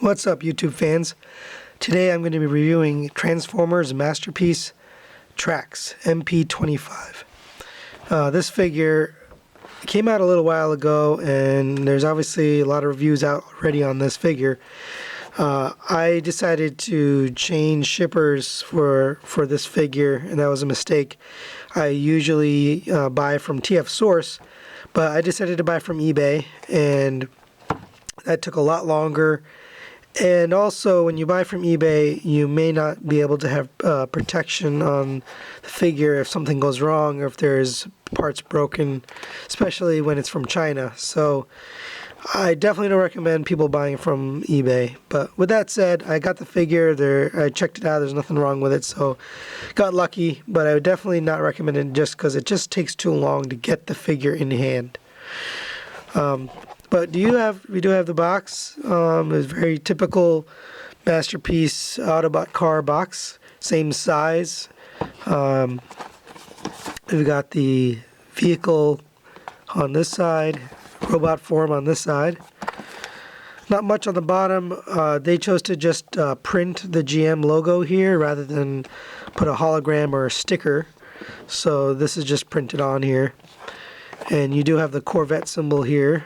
What's up, YouTube fans? Today I'm going to be reviewing Transformers Masterpiece Trax MP-25. This figure came out a little while ago, and there's obviously a lot of reviews out already on this figure. I decided to change shippers for this figure, and that was a mistake. I usually buy from TF Source, but I decided to buy from eBay, and that took a lot longer. And also, when you buy from eBay, you may not be able to have protection on the figure if something goes wrong or if there's parts broken, especially when it's from China. So I definitely don't recommend people buying from eBay. But with that said, I got the figure there. I checked it out. There's nothing wrong with it, so got lucky. But I would definitely not recommend it just because it just takes too long to get the figure in hand. But we do have the box. It's a very typical Masterpiece Autobot car box, same size. We've got the vehicle on this side, robot form on this side. Not much on the bottom. They chose to just print the GM logo here rather than put a hologram or a sticker. So this is just printed on here. And you do have the Corvette symbol here.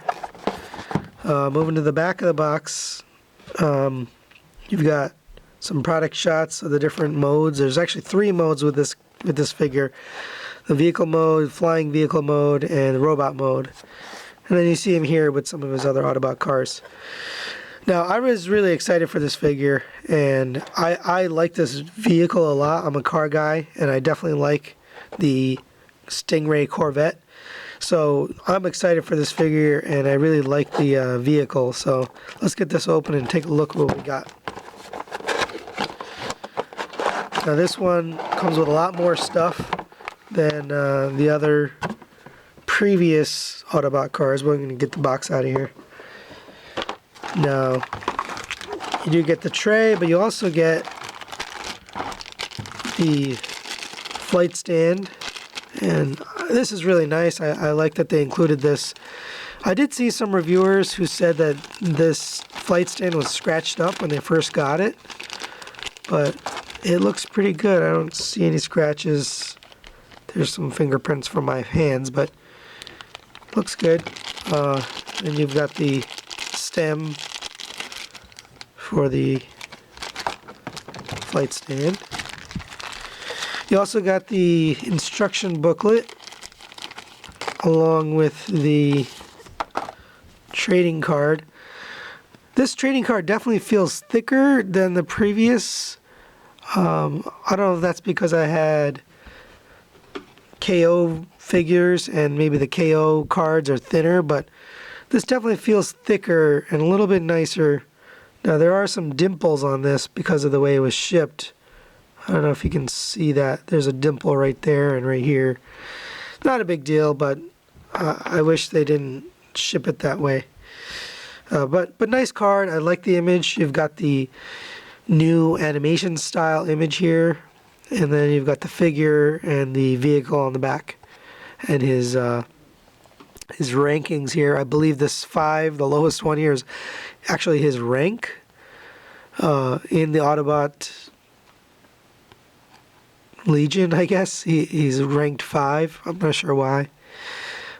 Moving to the back of the box, you've got some product shots of the different modes. There's actually 3 modes with this figure: the vehicle mode, flying vehicle mode, and the robot mode. And then you see him here with some of his other Autobot cars. Now, I was really excited for this figure, and I like this vehicle a lot. I'm a car guy, and I definitely like the Stingray Corvette. So I'm excited for this figure, and I really like the vehicle. So let's get this open and take a look at what we got. Now this one comes with a lot more stuff than the other previous Autobot cars. We're going to get the box out of here. Now, you do get the tray, but you also get the flight stand. And this is really nice. I like that they included this. I did see some reviewers who said that this flight stand was scratched up when they first got it, but it looks pretty good. I don't see any scratches. There's some fingerprints from my hands, but it looks good. And you've got the stem for the flight stand. You also got the instruction booklet along with the trading card. This trading card definitely feels thicker than the previous. I don't know if that's because I had KO figures and maybe the KO cards are thinner, but this definitely feels thicker and a little bit nicer. Now, there are some dimples on this because of the way it was shipped. I don't know if you can see that. There's a dimple right there and right here. Not a big deal, but I wish they didn't ship it that way. But nice card. I like the image. You've got the new animation style image here, and then you've got the figure and the vehicle on the back, and his rankings here. I believe this 5, the lowest one here, is actually his rank in the Autobot Legion, I guess. He's ranked 5. I'm not sure why.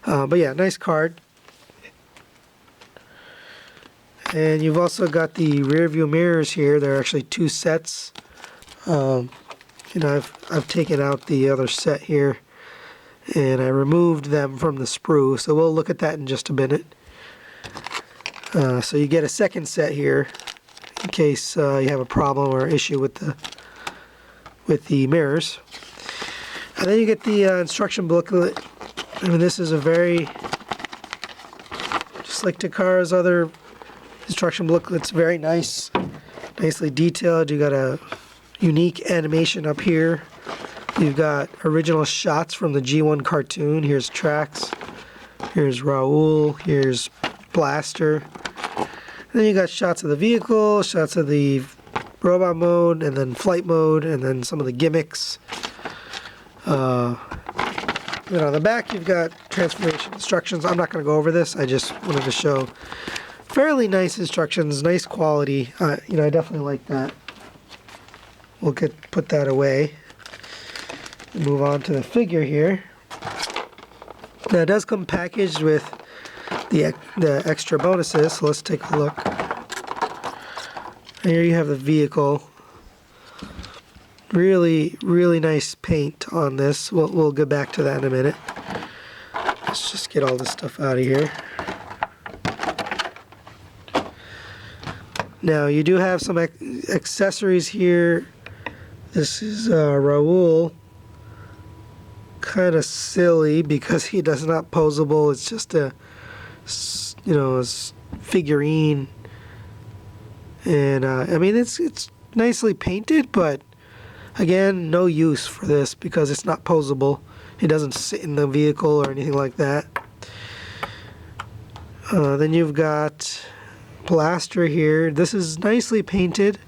But yeah, nice card. And you've also got the rear view mirrors here. There are actually 2 sets. I've taken out the other set here, and I removed them from the sprue. So we'll look at that in just a minute. So you get a second set here in case you have a problem or issue with the mirrors. And then you get the instruction booklet. I mean, this is a very, just like Takara's other instruction booklets, very nice, nicely detailed. You got a unique animation up here. You've got original shots from the G1 cartoon. Here's Trax, here's Raoul, here's Blaster. And then you got shots of the vehicle, shots of the robot mode, and then flight mode, and then some of the gimmicks. Then on the back you've got transformation instructions. I'm not going to go over this. I just wanted to show fairly nice instructions, nice quality. You know, I definitely like that. We'll put that away. Move on to the figure here. Now it does come packaged with the extra bonuses, so let's take a look. Here you have the vehicle. Really, really nice paint on this. We'll get back to that in a minute. Let's just get all this stuff out of here. Now you do have some accessories here. This is Raul. Kind of silly because he does not posable. It's just a, you know, a figurine. And I mean, it's nicely painted, but again, no use for this because it's not posable. It doesn't sit in the vehicle or anything like that. Then you've got Blaster here. This is nicely painted,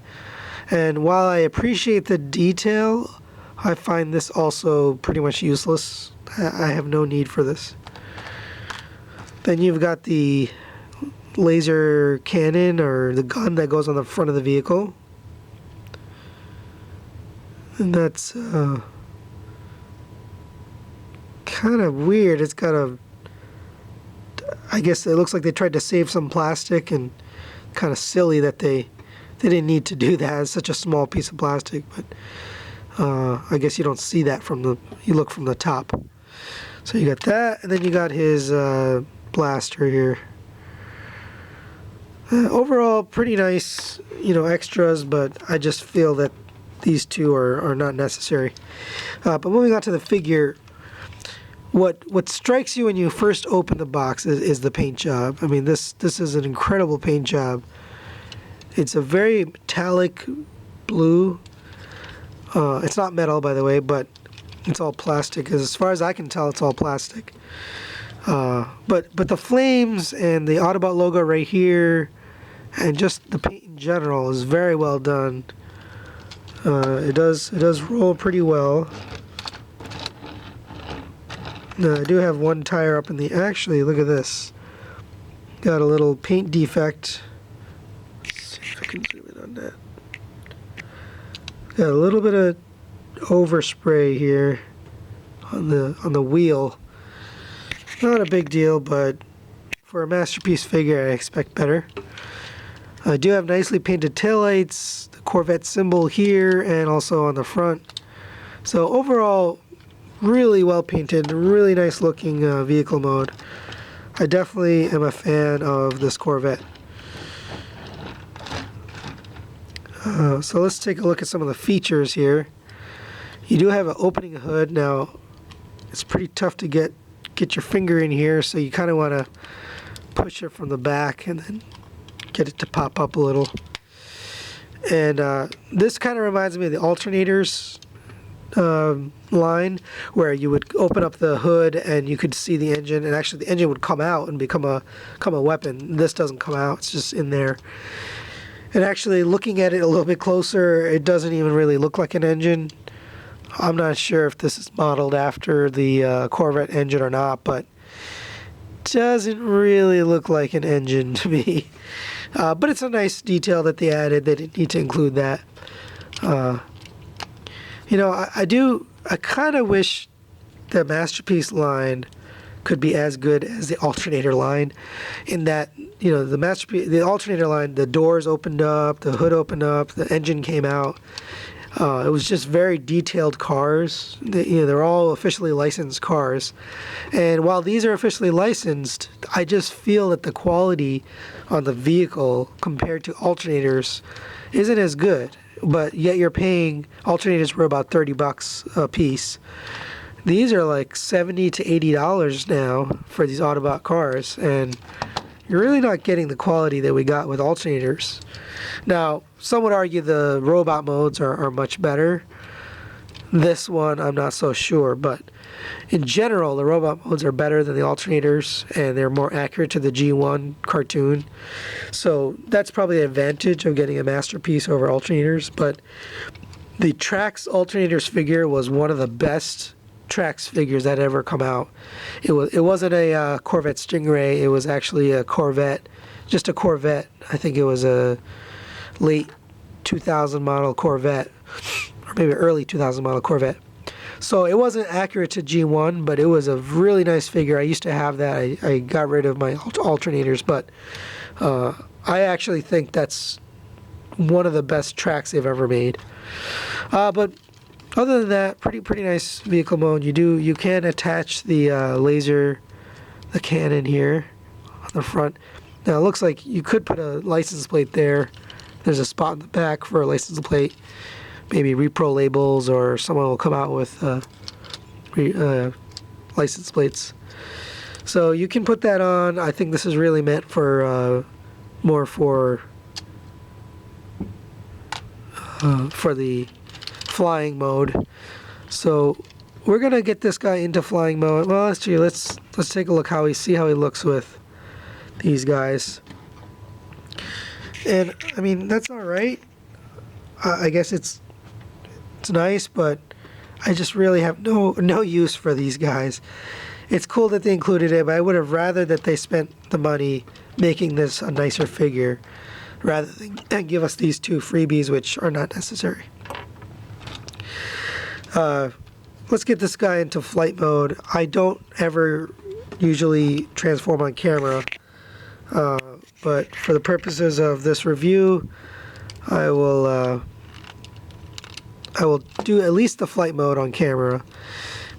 and while I appreciate the detail, I find this also pretty much useless. I have no need for this. Then you've got the laser cannon or the gun that goes on the front of the vehicle. And that's kind of weird. It's got a... I guess it looks like they tried to save some plastic, and kind of silly that they didn't need to do that. It's such a small piece of plastic, but I guess you don't see that from the... You look from the top. So you got that, and then you got his blaster here. Overall, pretty nice, you know, extras, but I just feel that these two are not necessary. But moving on to the figure, what strikes you when you first open the box is the paint job. I mean, this is an incredible paint job. It's a very metallic blue. It's not metal, by the way, but it's all plastic. As far as I can tell, it's all plastic. But the flames and the Autobot logo right here, and just the paint in general is very well done. It does roll pretty well. Now I do have one tire up in the... Actually, look at this. Got a little paint defect. Let's see if I can zoom in on that. Got a little bit of overspray here on the wheel. Not a big deal, but for a masterpiece figure, I expect better. I do have nicely painted taillights, the Corvette symbol here, and also on the front. So overall, really well painted, really nice looking vehicle mode. I definitely am a fan of this Corvette. So let's take a look at some of the features here. You do have an opening hood. Now, it's pretty tough to get your finger in here, so you kind of want to push it from the back and then get it to pop up a little. And this kind of reminds me of the alternators line, where you would open up the hood and you could see the engine, and actually the engine would come out and become a weapon. This doesn't come out, it's just in there. And actually, looking at it a little bit closer, it doesn't even really look like an engine. I'm not sure if this is modeled after the Corvette engine or not, but doesn't really look like an engine to me. But it's a nice detail that they added. They didn't need to include that. You know, I kind of wish the Masterpiece line could be as good as the alternator line, in that, you know, the alternator line, the doors opened up, the hood opened up, the engine came out. It was just very detailed cars. They're all officially licensed cars. And while these are officially licensed, I just feel that the quality on the vehicle compared to alternators isn't as good. But yet you're paying... Alternators were about $30 a piece. These are like $70 to $80 now for these Autobot cars. And you're really not getting the quality that we got with alternators. Now, some would argue the robot modes are much better. This one, I'm not so sure, but in general, the robot modes are better than the alternators, and they're more accurate to the G1 cartoon. So that's probably the advantage of getting a Masterpiece over alternators. But the Trax alternators figure was one of the best Trax figures that ever come out. It wasn't a Corvette Stingray. It was actually a Corvette just a Corvette. I think it was a late 2000 model Corvette, or maybe early 2000 model Corvette. So it wasn't accurate to G1, but it was a really nice figure. I used to have that. I got rid of my alternators, but I actually think that's one of the best tracks they've ever made. But other than that, pretty nice vehicle mode. You can attach the the cannon here on the front. Now it looks like you could put a license plate there. There's a spot in the back for a license plate. Maybe repro labels, or someone will come out with license plates. So you can put that on. I think this is really meant for more for the flying mode. So we're gonna get this guy into flying mode. Well, let's take a look how he looks with these guys. And I mean, that's all right. I guess it's nice, but I just really have no use for these guys. It's cool that they included it, but I would have rather that they spent the money making this a nicer figure rather than give us these two freebies, which are not necessary. Let's get this guy into flight mode. I don't ever usually transform on camera, but for the purposes of this review, I will do at least the flight mode on camera,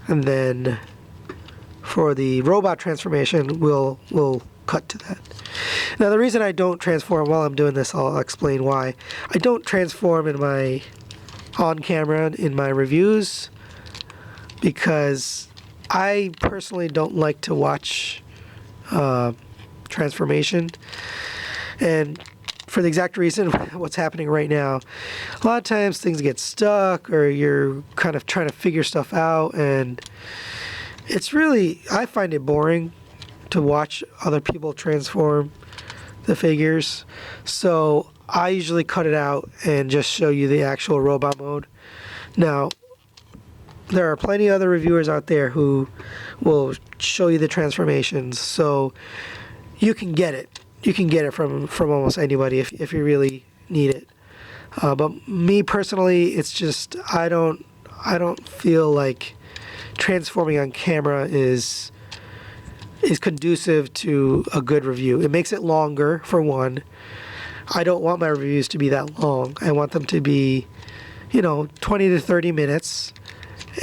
and then for the robot transformation, we'll cut to that. Now, the reason I don't transform while I'm doing this, I'll explain why. I don't transform on camera in my reviews because I personally don't like to watch transformation, and for the exact reason what's happening right now. A lot of times things get stuck, or you're kind of trying to figure stuff out, and it's really, I find it boring to watch other people transform the figures. So I usually cut it out and just show you the actual robot mode. Now, there are plenty of other reviewers out there who will show you the transformations, so you can get it. You can get it from almost anybody if you really need it. But me personally, it's just I don't feel like transforming on camera is conducive to a good review. It makes it longer, for one. I don't want my reviews to be that long. I want them to be, 20 to 30 minutes.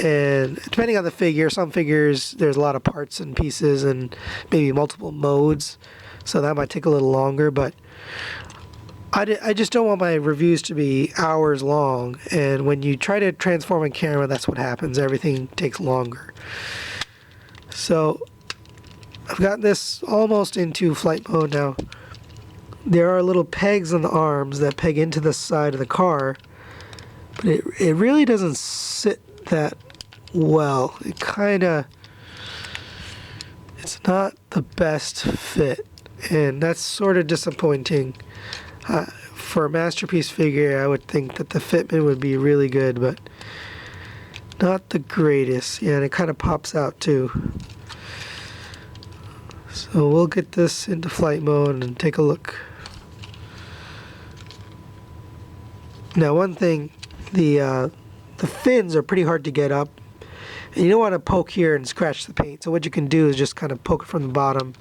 And depending on the figure, some figures, there's a lot of parts and pieces and maybe multiple modes. So that might take a little longer, but I just don't want my reviews to be hours long. And when you try to transform on camera, that's what happens. Everything takes longer. So I've got this almost into flight mode now. There are little pegs on the arms that peg into the side of the car, but it really doesn't sit that well. It's not the best fit, and that's sort of disappointing. For a masterpiece figure, I would think that the fitment would be really good, but not the greatest. Yeah, and it kind of pops out too. So we'll get this into flight mode and take a look. Now, one thing, the fins are pretty hard to get up, and you don't want to poke here and scratch the paint. So what you can do is just kind of poke it from the bottom,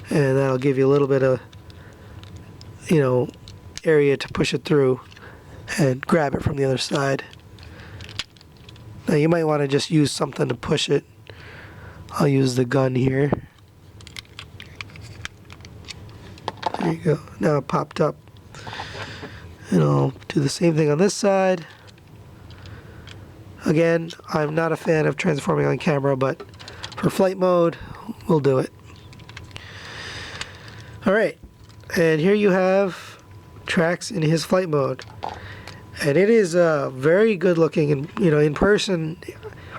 and that'll give you a little bit of area to push it through and grab it from the other side. Now you might want to just use something to push it. I'll use the gun here. There you go. Now it popped up. And I'll do the same thing on this side. Again, I'm not a fan of transforming on camera, but for flight mode, we'll do it. Alright, and here you have Trax in his flight mode. And it is very good looking, and in person.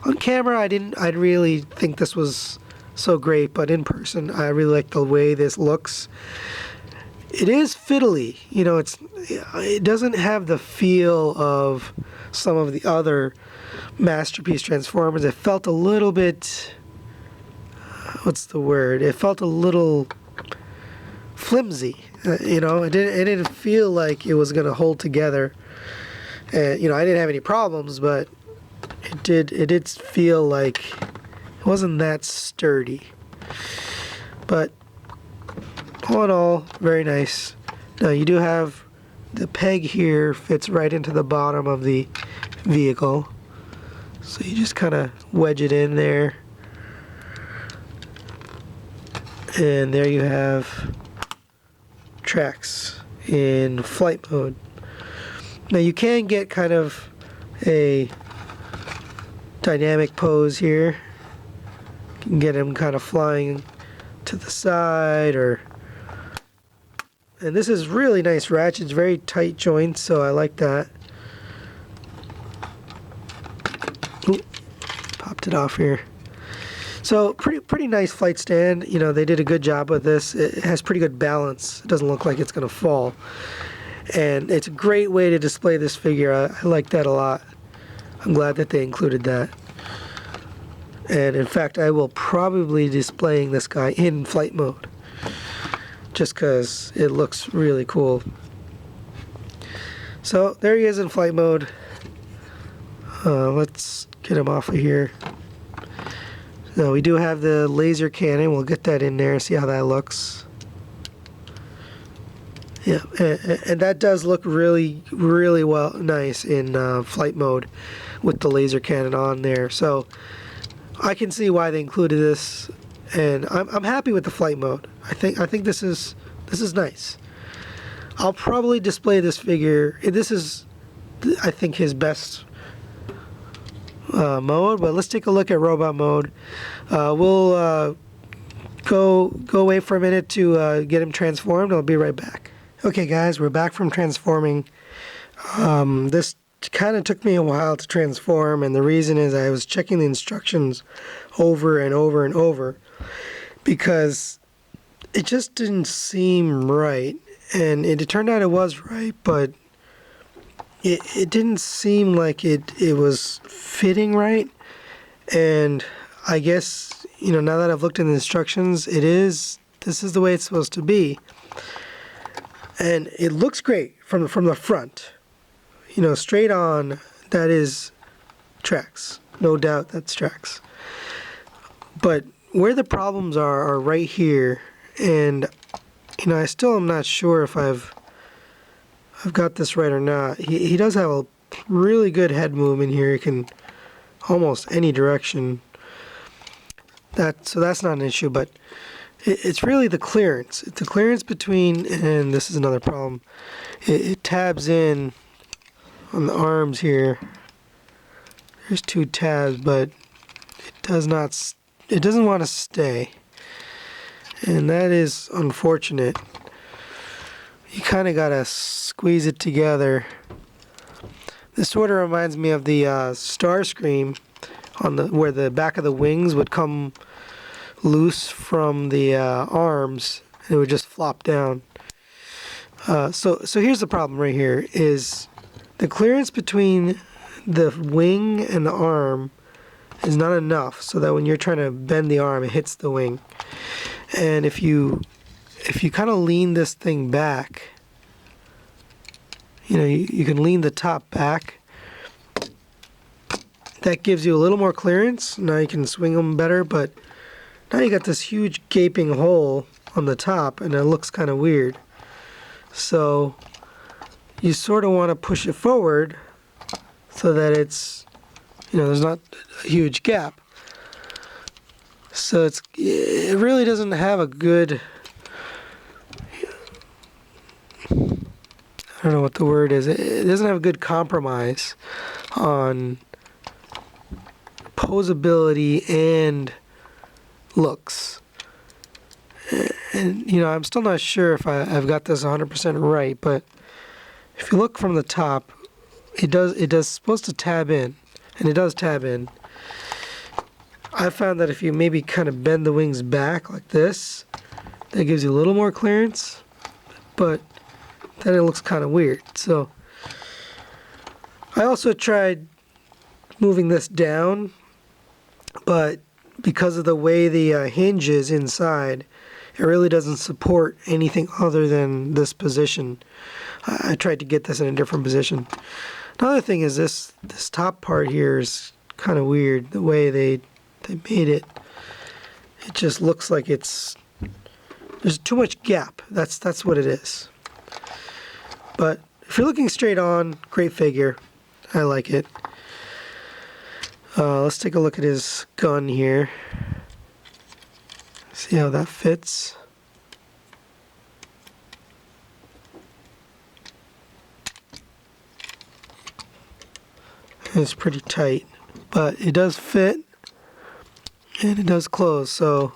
On camera, I didn't really think this was so great, but in person, I really like the way this looks. It is fiddly, it doesn't have the feel of some of the other masterpiece Transformers. It felt a little bit, what's the word? It felt a little flimsy. It didn't feel like it was going to hold together. And I didn't have any problems, but it did feel like it wasn't that sturdy. But all in all, very nice. Now you do have the peg here fits right into the bottom of the vehicle, so you just kind of wedge it in there, and there you have tracks in flight mode. Now you can get kind of a dynamic pose here. You can get them kind of flying to the side, and this is really nice ratchets, very tight joints, so I like that. Ooh, popped it off here. So pretty nice flight stand. They did a good job with this. It has pretty good balance. It doesn't look like it's gonna fall, and it's a great way to display this figure. I like that a lot. I'm glad that they included that. And in fact, I will probably be displaying this guy in flight mode, just because it looks really cool. So there he is in flight mode. Let's get him off of here. So we do have the laser cannon. We'll get that in there, see how that looks. Yeah, and that does look really, really nice in flight mode with the laser cannon on there. So I can see why they included this, and I'm happy with the flight mode. I think this is nice. I'll probably display this figure. This is, I think, his best mode. But let's take a look at robot mode. We'll go away for a minute to get him transformed. I'll be right back. Okay, guys, we're back from transforming. This kind of took me a while to transform, and the reason is I was checking the instructions over and over and over, because it just didn't seem right. And it turned out it was right, but it didn't seem like it was fitting right. And I guess, now that I've looked in the instructions, this is the way it's supposed to be. And it looks great from the front. Straight on, that is tracks. No doubt that's tracks. But where the problems are right here, and I still am not sure if I've got this right or not. He does have a really good head movement here. He can almost any direction. So that's not an issue, but it's really the clearance. It's the clearance between, and this is another problem. It tabs in on the arms here. There's 2 tabs, but it doesn't want to stay, and that is unfortunate. You kind of gotta squeeze it together. This sort of reminds me of the Starscream where the back of the wings would come loose from the arms, and it would just flop down. So here's the problem right here, is the clearance between the wing and the arm is not enough, so that when you're trying to bend the arm, it hits the wing. And if you kind of lean this thing back, you can lean the top back. That gives you a little more clearance. Now you can swing them better, but now you got this huge gaping hole on the top, and it looks kind of weird. So you sort of want to push it forward so that it's, there's not a huge gap. So it really doesn't have a good, I don't know what the word is. It doesn't have a good compromise on posability and looks. And I'm still not sure if I've got this 100% right, but if you look from the top, it does supposed to tab in, and it does tab in. I found that if you maybe kind of bend the wings back like this, that gives you a little more clearance, but then it looks kind of weird. So I also tried moving this down, but because of the way the hinge is inside, it really doesn't support anything other than this position. I tried to get this in a different position. Another thing is this top part here is kind of weird. The way they made it, it just looks like there's too much gap. That's what it is. But if you're looking straight on, great figure. I like it. Let's take a look at his gun here. See how that fits. It's pretty tight, but it does fit and it does close, so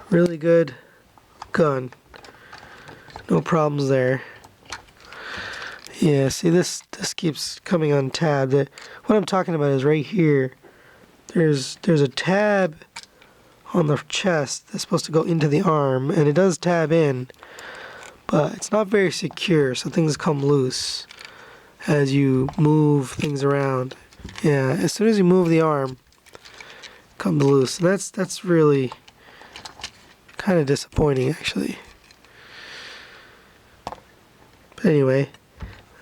really good gun. No problems there. Yeah, see this keeps coming untabbed. What I'm talking about is right here. There's a tab on the chest that's supposed to go into the arm, and it does tab in, but it's not very secure, so things come loose as you move things around. Yeah, as soon as you move the arm, it comes loose. And that's really kind of disappointing, actually. But anyway,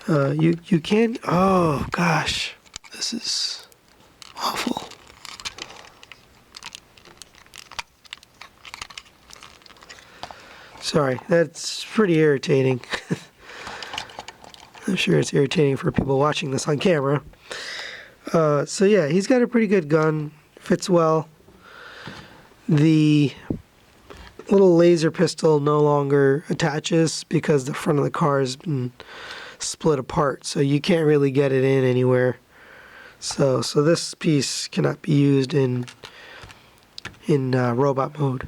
you can. Oh gosh, this is awful. Sorry, that's pretty irritating. I'm sure it's irritating for people watching this on camera. So yeah, he's got a pretty good gun. Fits well. The little laser pistol no longer attaches because the front of the car has been split apart, so you can't really get it in anywhere. So this piece cannot be used in robot mode.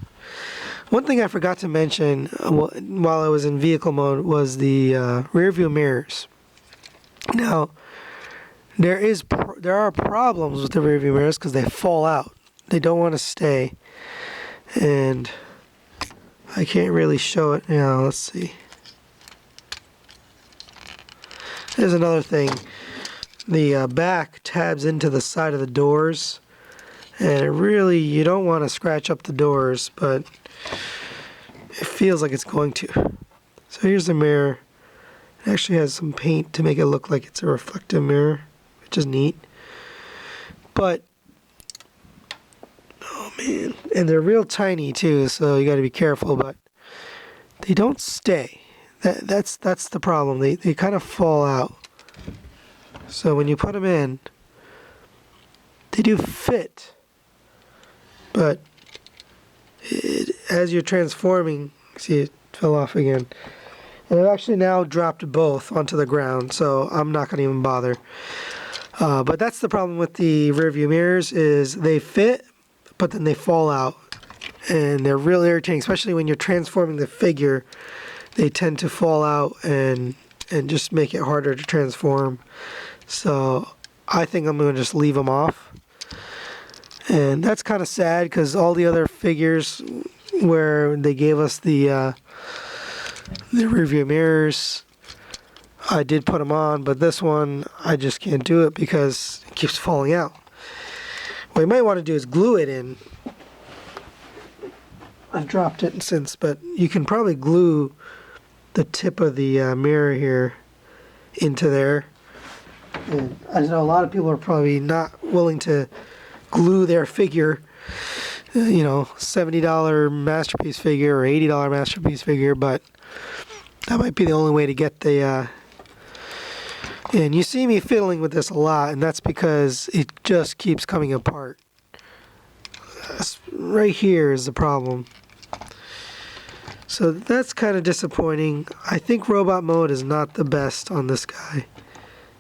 One thing I forgot to mention while I was in vehicle mode was the rear view mirrors. Now, there are problems with the rear view mirrors because they fall out. They don't want to stay. And I can't really show it now. Let's see. There's another thing. The back tabs into the side of the doors. And you don't want to scratch up the doors, but it feels like it's going to. So here's the mirror. It actually has some paint to make it look like it's a reflective mirror, which is neat. But, oh man, and they're real tiny too, so you got to be careful, but they don't stay. That's the problem. They kind of fall out. So when you put them in, they do fit. But as you're transforming, see it fell off again. And I've actually now dropped both onto the ground, so I'm not going to even bother. But that's the problem with the rear view mirrors is they fit, but then they fall out. And they're real irritating, especially when you're transforming the figure. They tend to fall out and just make it harder to transform. So I think I'm going to just leave them off. And that's kind of sad because all the other figures where they gave us the rear view mirrors, I did put them on, but this one I just can't do it because it keeps falling out. What you might want to do is glue it in. I've dropped it since, but you can probably glue the tip of the mirror here into there. And I know a lot of people are probably not willing to glue their figure, $70 Masterpiece figure or $80 Masterpiece figure, but that might be the only way to get the and you see me fiddling with this a lot, and that's because it just keeps coming apart. Right here is the problem. So that's kind of disappointing. I think robot mode is not the best on this guy.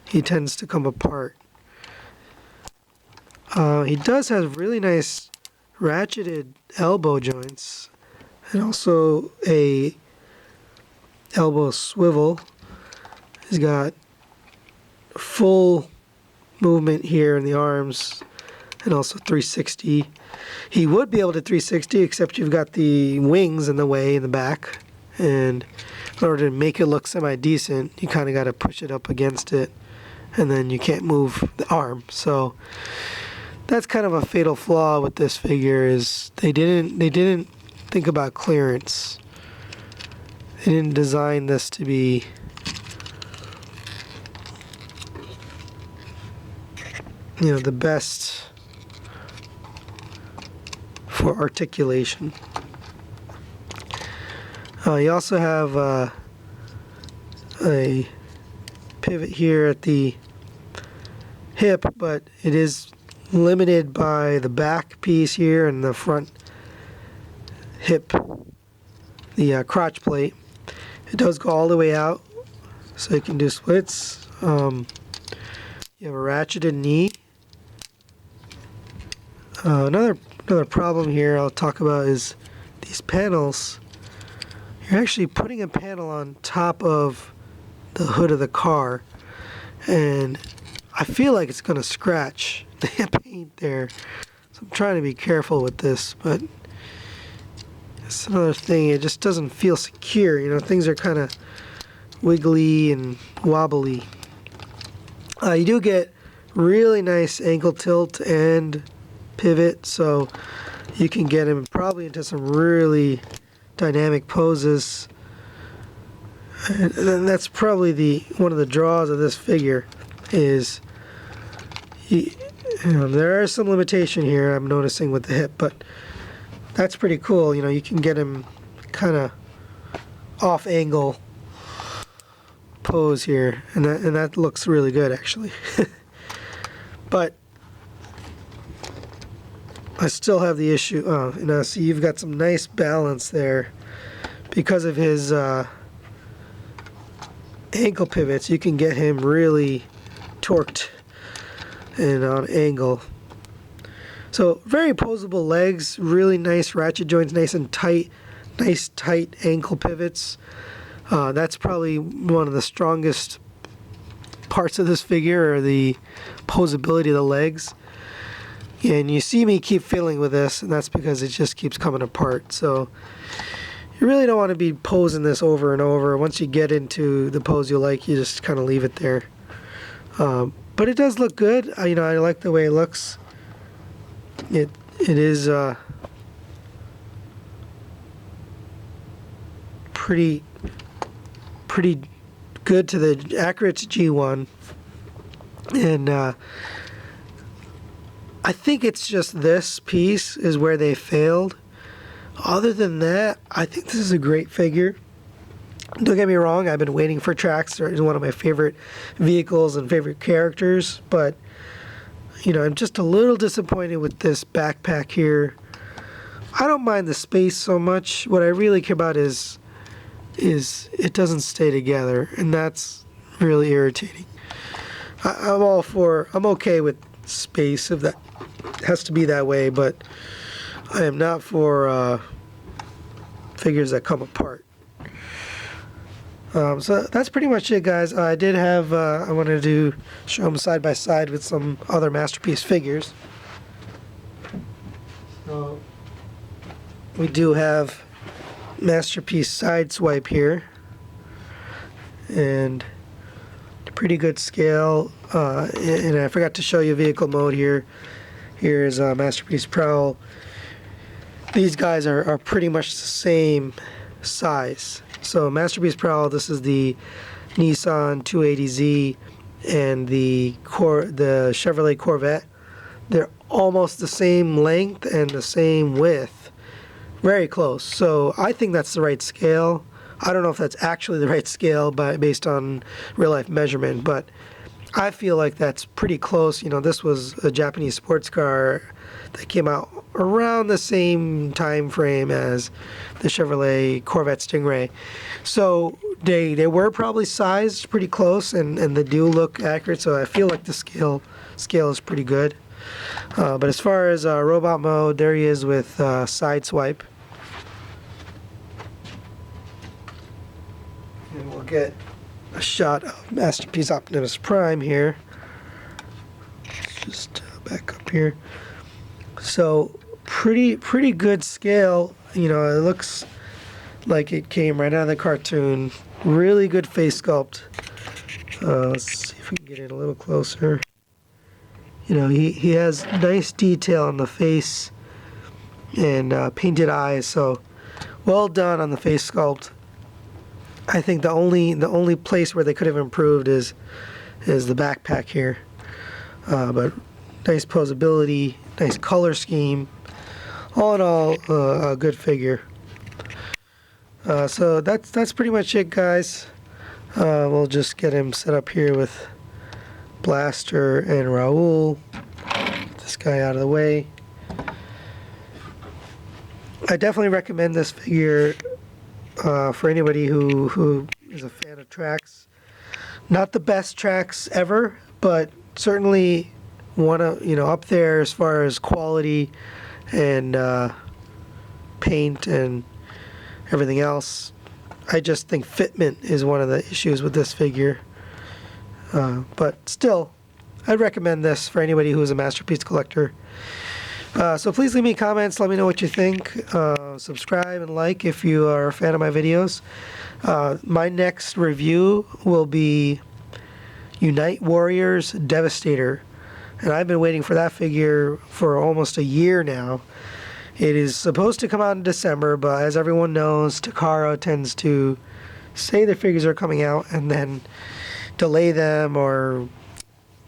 He tends to come apart. He does have really nice ratcheted elbow joints and also a elbow swivel. He's got full movement here in the arms and also 360. He would be able to 360, except you've got the wings in the way in the back, and in order to make it look semi-decent, you kind of got to push it up against it, and then you can't move the arm. So that's kind of a fatal flaw with this figure, is they didn't think about clearance. They didn't design this to be the best for articulation. You also have a pivot here at the hip, but it is limited by the back piece here and the front hip, the crotch plate. It does go all the way out, so you can do splits. You have a ratcheted knee. Another problem here I'll talk about is these panels. You're actually putting a panel on top of the hood of the car, and I feel like it's going to scratch the paint there. So I'm trying to be careful with this, but it's another thing. It just doesn't feel secure. Things are kind of wiggly and wobbly. You do get really nice ankle tilt and pivot, so you can get him probably into some really dynamic poses. And that's probably one of the draws of this figure is there are some limitation here I'm noticing with the hip, but that's pretty cool. You can get him kind of off angle pose here, and that looks really good actually. But I still have the issue. See, you've got some nice balance there because of his ankle pivots. You can get him really torqued and on angle. So very posable legs, really nice ratchet joints, nice and tight, nice tight ankle pivots. That's probably one of the strongest parts of this figure, or the posability of the legs. And you see me keep fiddling with this, and that's because it just keeps coming apart. So you really don't want to be posing this over and over. Once you get into the pose you like, you just kind of leave it there. But it does look good. I like the way it looks. It is pretty good to the accurate to G1, and I think it's just this piece is where they failed. Other than that, I think this is a great figure. Don't get me wrong, I've been waiting for Trax. It's one of my favorite vehicles and favorite characters, but I'm just a little disappointed with this backpack here. I don't mind the space so much. What I really care about is it doesn't stay together, and that's really irritating. I'm okay with space if that has to be that way, but I am not for figures that come apart. So that's pretty much it, guys. I did have I wanted to show them side by side with some other Masterpiece figures. So we do have Masterpiece Sideswipe here, and pretty good scale. And I forgot to show you vehicle mode here. Here's Masterpiece Prowl. These guys are pretty much the same size. So Masterpiece Prowl, this is the Nissan 280Z and the Chevrolet Corvette. They're almost the same length and the same width. Very close. So I think that's the right scale. I don't know if that's actually the right scale based on real life measurement, but I feel like that's pretty close. This was a Japanese sports car that came out around the same time frame as the Chevrolet Corvette Stingray. So they were probably sized pretty close, and they do look accurate, so I feel like the scale is pretty good. But as far as robot mode, there he is with Sideswipe. And we'll get a shot of Masterpiece Optimus Prime here. Let's just back up here. So pretty good scale. It looks like it came right out of the cartoon. Really good face sculpt. Let's see if we can get it a little closer. He has nice detail on the face and painted eyes, so well done on the face sculpt. I think the only place where they could have improved is the backpack here. But nice posability, nice color scheme. All in all, a good figure. So that's pretty much it, guys. We'll just get him set up here with Blaster and Raul. Get this guy out of the way. I definitely recommend this figure for anybody who is a fan of tracks. Not the best tracks ever, but certainly one of, up there as far as quality and paint and everything else. I just think fitment is one of the issues with this figure. But still, I'd recommend this for anybody who is a Masterpiece collector. So please leave me comments. Let me know what you think. Subscribe and like if you are a fan of my videos. My next review will be Unite Warriors Devastator. And I've been waiting for that figure for almost a year now. It is supposed to come out in December, but as everyone knows, Takara tends to say their figures are coming out and then delay them or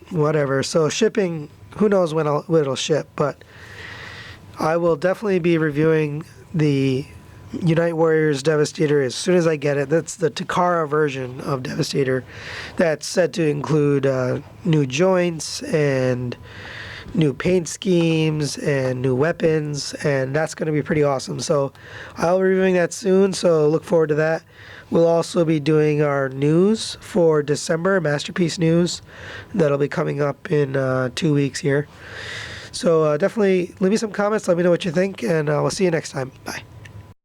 whatever. So shipping, who knows when it'll ship, but I will definitely be reviewing the Unite Warriors Devastator as soon as I get it. That's the Takara version of Devastator that's said to include new joints and new paint schemes and new weapons, and that's going to be pretty awesome. So I'll be reviewing that soon, so look forward to that. We'll also be doing our news for December, Masterpiece news. That'll be coming up in 2 weeks here. So definitely leave me some comments, let me know what you think, and we'll see you next time. Bye.